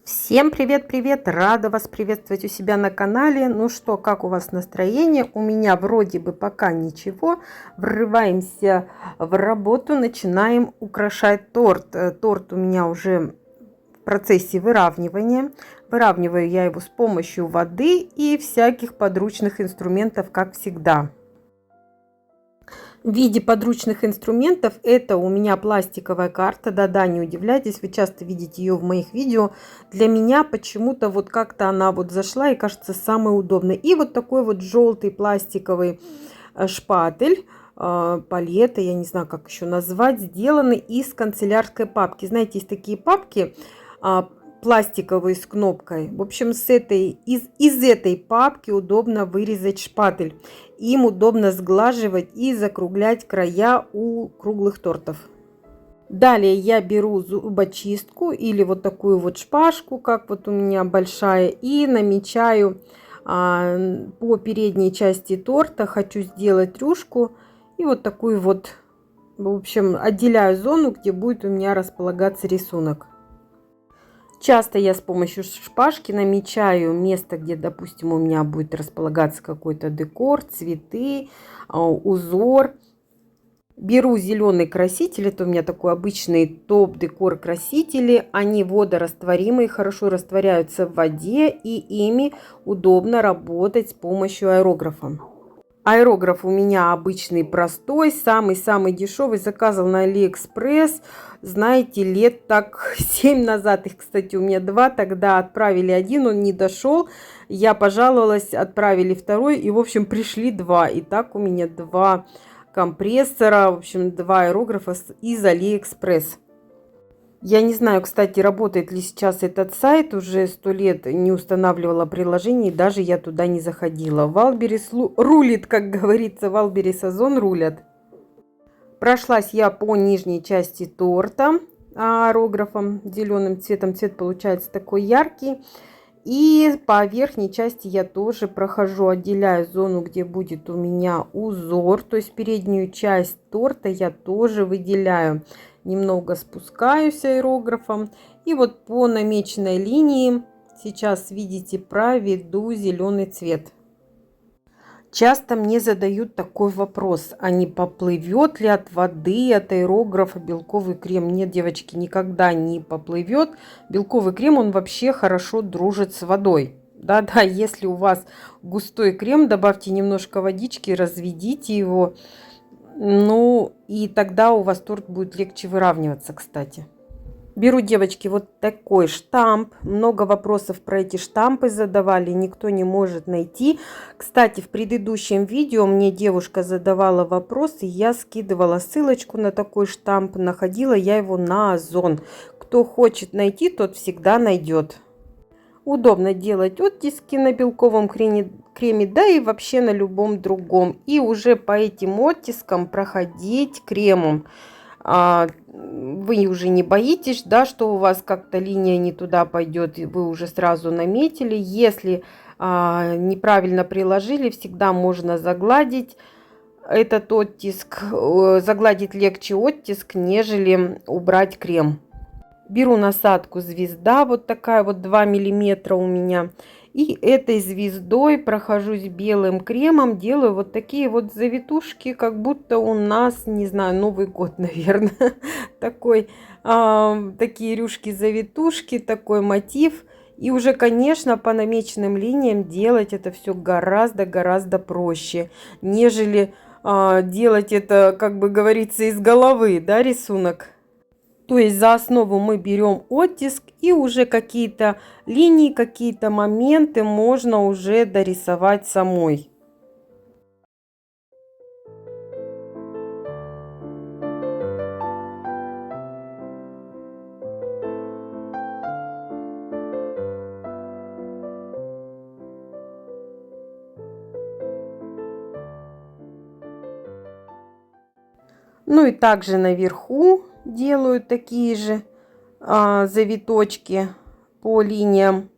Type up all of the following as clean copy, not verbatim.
Всем привет-привет! Рада вас приветствовать у себя на канале. Ну что, как у вас настроение? У меня вроде бы пока ничего. Врываемся в работу, начинаем украшать торт. Торт у меня уже в процессе выравнивания. Выравниваю я его с помощью воды и всяких подручных инструментов, как всегда. В виде подручных инструментов это у меня пластиковая карта. Да-да, не удивляйтесь, вы часто видите ее в моих видео. Для меня почему-то вот как-то она вот зашла и кажется самой удобной. И вот такой вот желтый пластиковый шпатель, палета, я не знаю, как еще назвать, сделанный из канцелярской папки. Знаете, есть такие папки пластиковые с кнопкой. В общем, из этой папки удобно вырезать шпатель. Им удобно сглаживать и закруглять края у круглых тортов. Далее я беру зубочистку или вот такую вот шпажку, как вот у меня большая, и намечаю по передней части торта. Хочу сделать рюшку и вот такую вот, в общем, отделяю зону, где будет у меня располагаться рисунок. Часто я с помощью шпажки намечаю место, где, допустим, у меня будет располагаться какой-то декор, цветы, узор. Беру зеленый краситель, это у меня такой обычный топ-декор красители. Они водорастворимые, хорошо растворяются в воде, и ими удобно работать с помощью аэрографа. Аэрограф у меня обычный, простой, самый-самый дешевый. Заказывал на Алиэкспресс, знаете, лет так 7 назад. Их, кстати, у меня два. Тогда отправили один, он не дошел. Я пожаловалась, отправили второй. И, в общем, пришли два. И так у меня два компрессора, в общем, два аэрографа из Алиэкспресс. Я не знаю, кстати, работает ли сейчас этот сайт. Уже 100 лет не устанавливала приложение, даже я туда не заходила. Валберес рулит, как говорится, Валберес Озон рулят. Прошлась я по нижней части торта аэрографом зеленым цветом. Цвет получается такой яркий. И по верхней части я тоже прохожу, отделяю зону, где будет у меня узор. То есть переднюю часть торта я тоже выделяю. Немного спускаюсь аэрографом. И вот по намеченной линии сейчас, видите, проведу зеленый цвет. Часто мне задают такой вопрос, а не поплывет ли от воды, от аэрографа белковый крем? Нет, девочки, никогда не поплывет. Белковый крем, он вообще хорошо дружит с водой. Да-да, если у вас густой крем, добавьте немножко водички, разведите его. Ну, и тогда у вас торт будет легче выравниваться, кстати. Беру, девочки, вот такой штамп. Много вопросов про эти штампы задавали, никто не может найти. Кстати, в предыдущем видео мне девушка задавала вопрос, и я скидывала ссылочку на такой штамп. Находила я его на Озон. Кто хочет найти, тот всегда найдет. Удобно делать оттиски на белковом креме, да и вообще на любом другом. И уже по этим оттискам проходить кремом. Вы уже не боитесь, да, что у вас как-то линия не туда пойдет, и вы уже сразу наметили. Если неправильно приложили, всегда можно загладить этот оттиск. Загладить легче оттиск, нежели убрать крем. Беру насадку звезда, вот такая вот 2 миллиметра у меня. И этой звездой прохожусь белым кремом, делаю вот такие вот завитушки, как будто у нас, не знаю, Новый год, наверное. Такие рюшки-завитушки, такой мотив. И уже, конечно, по намеченным линиям делать это все гораздо-гораздо проще, нежели делать это, как бы говорится, из головы, да, рисунок. То есть за основу мы берем оттиск, и уже какие-то линии, какие-то моменты можно уже дорисовать самой. Ну и также наверху делаю такие же завиточки по линиям.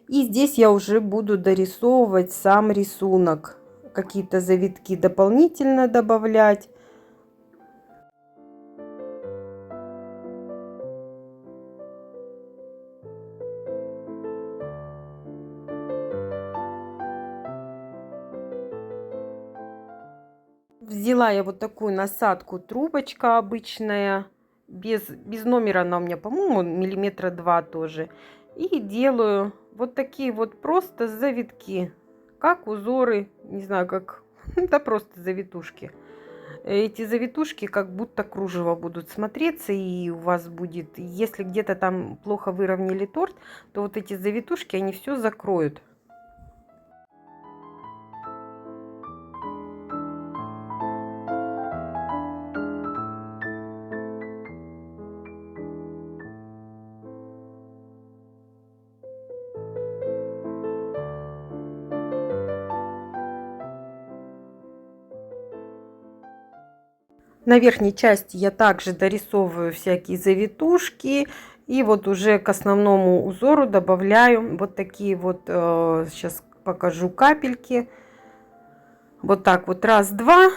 И здесь я уже буду дорисовывать сам рисунок. Какие-то завитки дополнительно добавлять. Взяла я вот такую насадку, трубочка обычная, без номера она у меня, по-моему, миллиметра 2 тоже. И делаю вот такие вот просто завитки, как узоры, не знаю, как, да просто завитушки. Эти завитушки как будто кружево будут смотреться, и у вас будет, если где-то там плохо выровняли торт, то вот эти завитушки, они все закроют. На верхней части я также дорисовываю всякие завитушки. И вот уже к основному узору добавляю вот такие вот, сейчас покажу, капельки. Вот так вот, раз, два,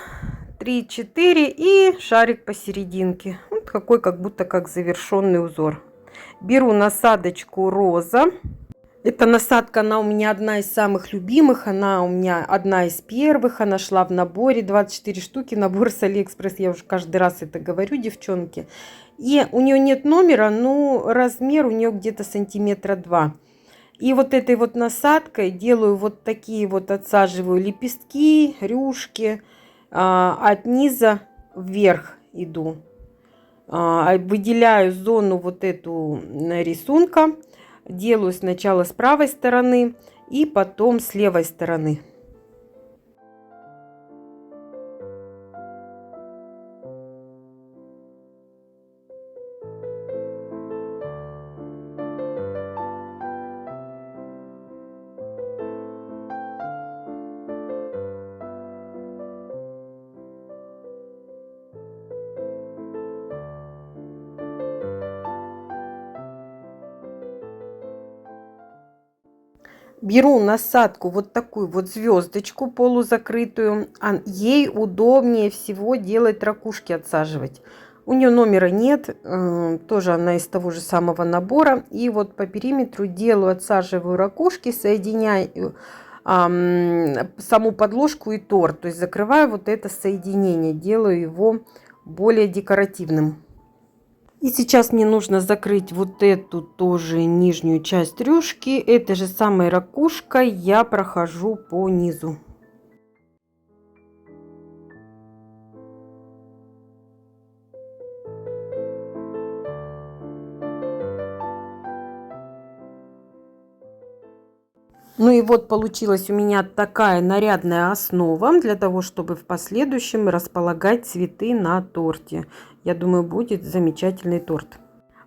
три, четыре, и шарик посерединке. Вот какой, как будто как завершенный узор. Беру насадочку роза. Эта насадка, она у меня одна из самых любимых, она у меня одна из первых, она шла в наборе, 24 штуки, набор с Алиэкспресс, я уже каждый раз это говорю, девчонки. И у нее нет номера, но размер у нее где-то сантиметра 2. И вот этой вот насадкой делаю вот такие вот, отсаживаю лепестки, рюшки, от низа вверх иду. Выделяю зону вот эту рисунка. Делаю сначала с правой стороны и потом с левой стороны. Беру насадку, вот такую вот звездочку полузакрытую. Ей удобнее всего делать ракушки, отсаживать. У нее номера нет, тоже она из того же самого набора. И вот по периметру делаю, отсаживаю ракушки, соединяю саму подложку и торт. То есть закрываю вот это соединение, делаю его более декоративным. И сейчас мне нужно закрыть вот эту тоже нижнюю часть рюшки. Этой же самой ракушкой я прохожу по низу. Ну и вот получилась у меня такая нарядная основа для того, чтобы в последующем располагать цветы на торте. Я думаю, будет замечательный торт.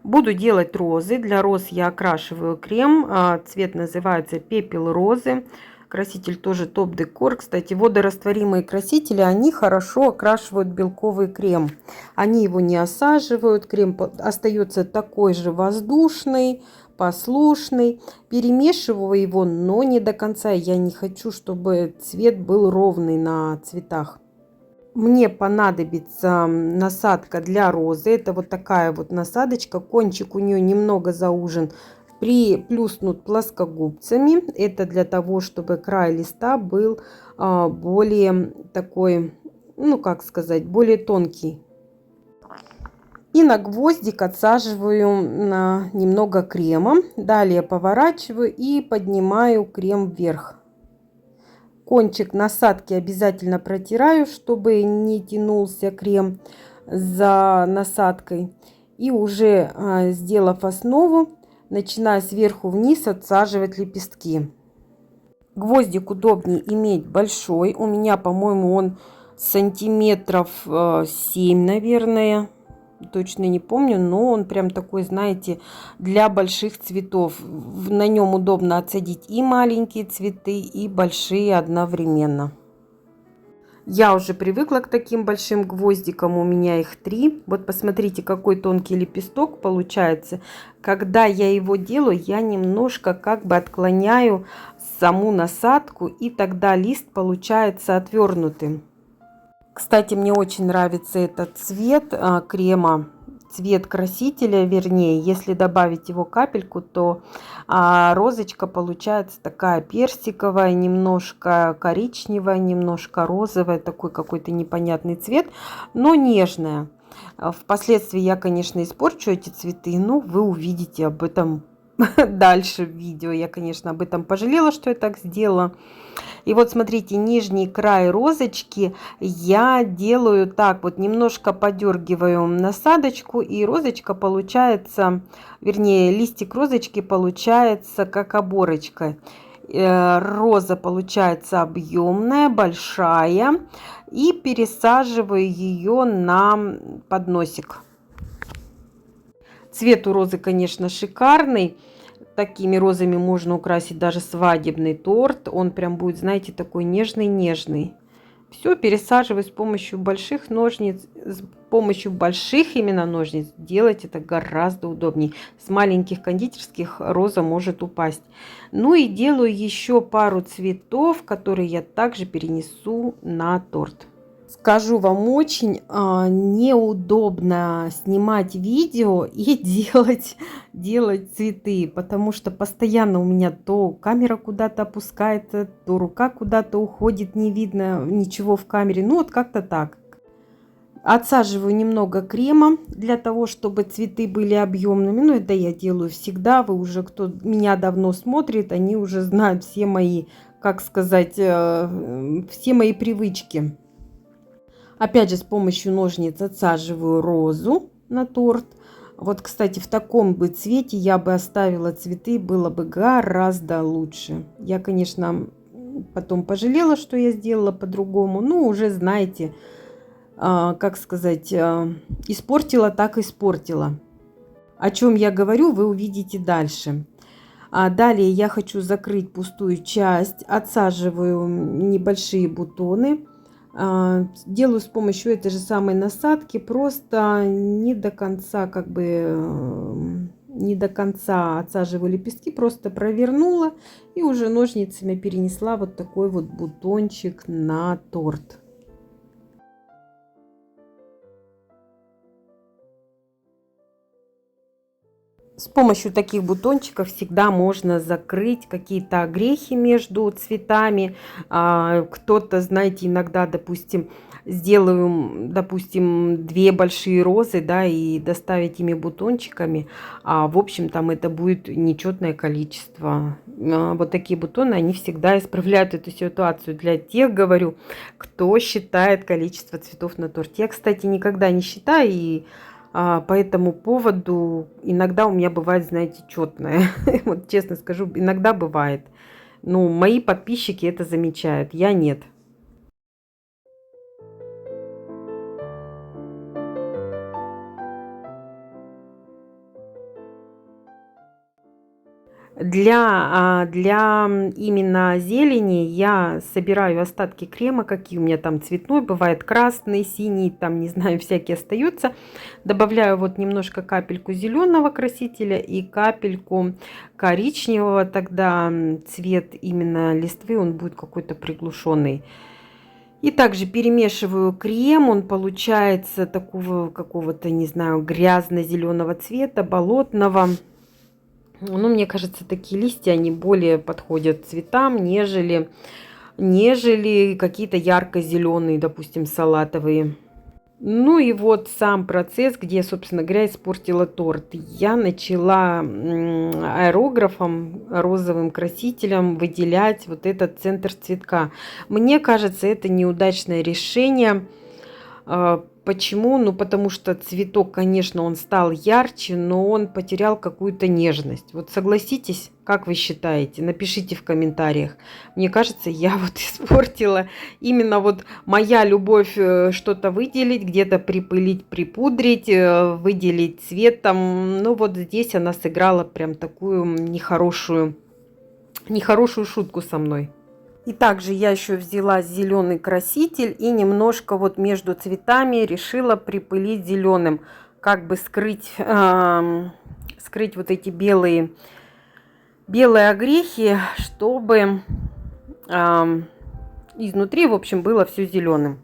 Буду делать розы. Для роз я окрашиваю крем. Цвет называется пепел розы. Краситель тоже Топ Декор. Кстати, водорастворимые красители, они хорошо окрашивают белковый крем. Они его не осаживают. Крем остается такой же воздушный, послушный. Перемешиваю его, но не до конца. Я не хочу, чтобы цвет был ровный на цветах. Мне понадобится насадка для розы. Это вот такая вот насадочка. Кончик у нее немного заужен. Приплюснут плоскогубцами. Это для того, чтобы край листа был более такой, ну как сказать, более тонкий. И на гвоздик отсаживаю немного крема. Далее поворачиваю и поднимаю крем вверх. Кончик насадки обязательно протираю, чтобы не тянулся крем за насадкой. И уже сделав основу, начинаю сверху вниз отсаживать лепестки. Гвоздик удобнее иметь большой. У меня, по-моему, он сантиметров 7, наверное. Точно не помню, но он прям такой, знаете, для больших цветов. На нем удобно отсадить и маленькие цветы, и большие одновременно. Я уже привыкла к таким большим гвоздикам, у меня их 3. Вот посмотрите, какой тонкий лепесток получается. Когда я его делаю, я немножко как бы отклоняю саму насадку, и тогда лист получается отвернутым. Кстати, мне очень нравится этот цвет крема, цвет красителя, вернее, если добавить его капельку, то розочка получается такая персиковая, немножко коричневая, немножко розовая, такой какой-то непонятный цвет, но нежная. Впоследствии я, конечно, испорчу эти цветы, но вы увидите об этом дальше в видео. Я, конечно, об этом пожалела, что я так сделала. И вот смотрите, нижний край розочки я делаю так, вот немножко подергиваю насадочку, и розочка получается, вернее, листик розочки получается как оборочка. Роза получается объемная, большая, и пересаживаю ее на подносик. Цвет у розы, конечно, шикарный. Такими розами можно украсить даже свадебный торт. Он прям будет, знаете, такой нежный-нежный. Все пересаживаю с помощью больших ножниц. С помощью больших именно ножниц делать это гораздо удобнее. С маленьких кондитерских роза может упасть. Ну и делаю еще пару цветов, которые я также перенесу на торт. Скажу вам, очень неудобно снимать видео и делать цветы, потому что постоянно у меня то камера куда-то опускается, то рука куда-то уходит, не видно ничего в камере. Ну вот как-то так. Отсаживаю немного крема для того, чтобы цветы были объемными. Ну это я делаю всегда. Вы уже, кто меня давно смотрит, они уже знают все мои, как сказать, все мои привычки. Опять же, с помощью ножниц отсаживаю розу на торт. Вот, кстати, в таком бы цвете я бы оставила цветы, было бы гораздо лучше. Я, конечно, потом пожалела, что я сделала по-другому. Ну, уже знаете, как сказать, испортила, так испортила. О чем я говорю, вы увидите дальше. Далее я хочу закрыть пустую часть. Отсаживаю небольшие бутоны. Делаю с помощью этой же самой насадки, просто не до конца, не до конца отсаживаю лепестки, просто провернула и уже ножницами перенесла вот такой вот бутончик на торт. С помощью таких бутончиков всегда можно закрыть какие-то огрехи между цветами. Кто-то, знаете, иногда, допустим, сделаю, допустим, 2 большие розы, да, и доставить ими бутончиками. В общем, там это будет нечетное количество. Вот такие бутоны, они всегда исправляют эту ситуацию. Для тех, говорю, кто считает количество цветов на торте. Я, кстати, никогда не считаю, и по этому поводу иногда у меня бывает, знаете, четное. Вот честно скажу, иногда бывает. Ну, мои подписчики это замечают, я нет. Для именно зелени я собираю остатки крема, какие у меня там цветной, бывает красный, синий, там, не знаю, всякие остаются. Добавляю вот немножко капельку зеленого красителя и капельку коричневого, тогда цвет именно листвы, он будет какой-то приглушенный. И также перемешиваю крем, он получается такого какого-то, не знаю, грязно-зеленого цвета, болотного. Ну, мне кажется, такие листья, они более подходят цветам, нежели какие-то ярко-зеленые, допустим, салатовые. Ну и вот сам процесс, где, собственно говоря, испортила торт. Я начала аэрографом, розовым красителем выделять вот этот центр цветка. Мне кажется, это неудачное решение. Почему? Ну, потому что цветок, конечно, он стал ярче, но он потерял какую-то нежность. Вот согласитесь, как вы считаете? Напишите в комментариях. Мне кажется, я вот испортила именно вот моя любовь что-то выделить, где-то припылить, припудрить, выделить цветом. Ну, вот здесь она сыграла прям такую нехорошую шутку со мной. И также я еще взяла зеленый краситель и немножко вот между цветами решила припылить зеленым, как бы скрыть вот эти белые огрехи, чтобы изнутри, в общем, было все зеленым.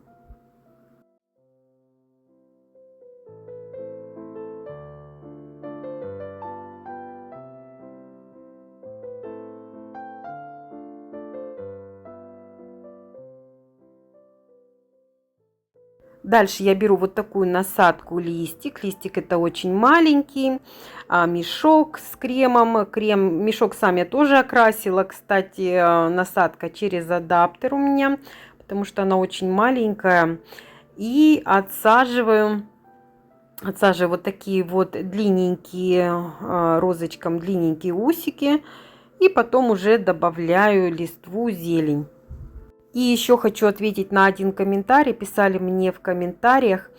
Дальше я беру вот такую насадку листик. Листик это очень маленький. Мешок с кремом. Мешок сам я тоже окрасила. Кстати, насадка через адаптер у меня, потому что она очень маленькая. И отсаживаю вот такие вот длинненькие, розочком длинненькие усики. И потом уже добавляю листву, зелень. И еще хочу ответить на один комментарий. Писали мне в комментариях,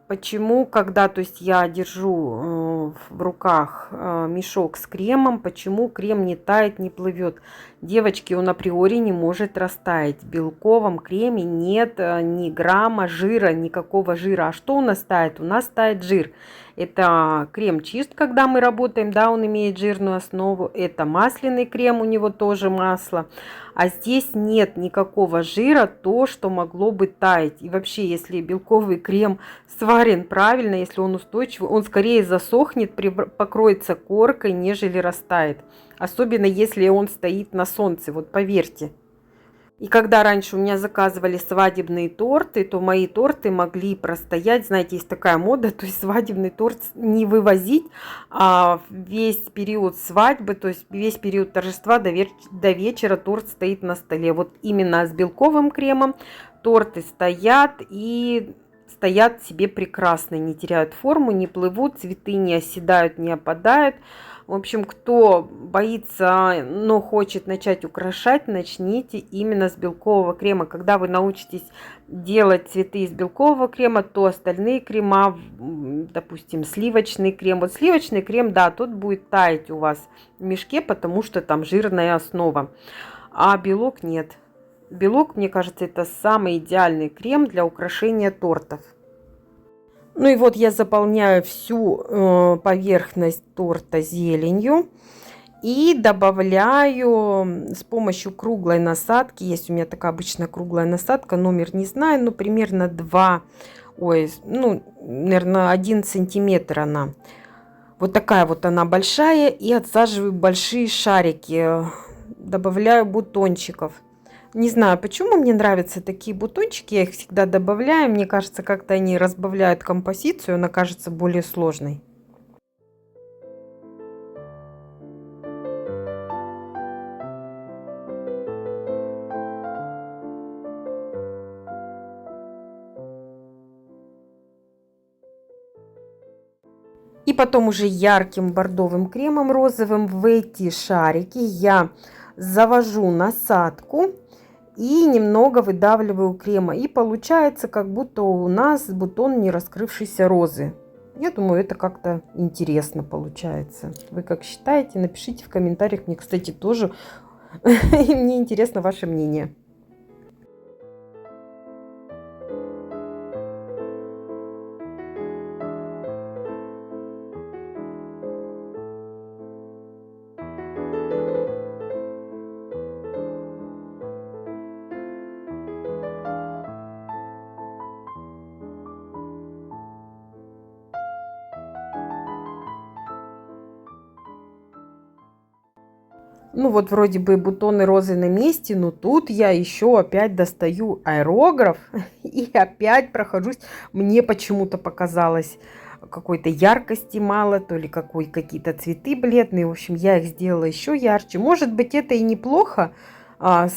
почему, когда, то есть я держу в руках мешок с кремом, почему крем не тает, не плывет. Девочки, он априори не может растаять. В белковом креме нет ни грамма жира, никакого жира. А что у нас тает? У нас тает жир. Это крем чист, когда мы работаем, да, он имеет жирную основу. Это масляный крем, у него тоже масло. А здесь нет никакого жира, то, что могло бы таять. И вообще, если белковый крем сварен правильно, если он устойчивый, он скорее засохнет, покроется коркой, нежели растает. Особенно, если он стоит на солнце, вот поверьте. И когда раньше у меня заказывали свадебные торты, то мои торты могли простоять, знаете, есть такая мода, то есть свадебный торт не вывозить, а весь период свадьбы, то есть весь период торжества до вечера торт стоит на столе. Вот именно с белковым кремом торты стоят и стоят себе прекрасно, не теряют форму, не плывут, цветы не оседают, не опадают. В общем, кто боится, но хочет начать украшать, начните именно с белкового крема. Когда вы научитесь делать цветы из белкового крема, то остальные крема, допустим, сливочный крем. Вот сливочный крем, да, тот будет таять у вас в мешке, потому что там жирная основа. А белок нет. Белок, мне кажется, это самый идеальный крем для украшения тортов. Ну и вот я заполняю всю поверхность торта зеленью и добавляю с помощью круглой насадки. Есть у меня такая обычная круглая насадка, номер не знаю, но примерно наверное, 1 сантиметр она. Вот такая вот она большая, и отсаживаю большие шарики, добавляю бутончиков. Не знаю, почему мне нравятся такие бутончики, я их всегда добавляю. Мне кажется, как-то они разбавляют композицию, она кажется более сложной. И потом уже ярким бордовым кремом розовым в эти шарики я завожу насадку. И немного выдавливаю крема. И получается, как будто у нас бутон не раскрывшейся розы. Я думаю, это как-то интересно получается. Вы как считаете? Напишите в комментариях. Мне, кстати, тоже мне интересно ваше мнение. Ну вот вроде бы бутоны розы на месте, но тут я еще опять достаю аэрограф и опять прохожусь. Мне почему-то показалось какой-то яркости мало, то ли какие-то цветы бледные. В общем, я их сделала еще ярче. Может быть, это и неплохо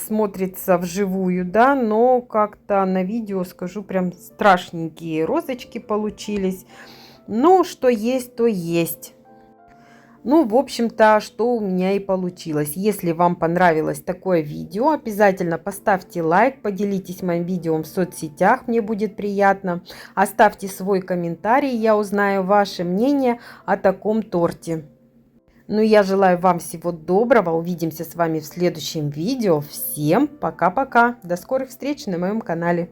смотрится вживую, да, но как-то на видео, скажу, прям страшненькие розочки получились. Ну, что есть, то есть. Ну, в общем-то, что у меня и получилось. Если вам понравилось такое видео, обязательно поставьте лайк, поделитесь моим видео в соцсетях, мне будет приятно. Оставьте свой комментарий, я узнаю ваше мнение о таком торте. Ну, я желаю вам всего доброго, увидимся с вами в следующем видео. Всем пока-пока, до скорых встреч на моем канале.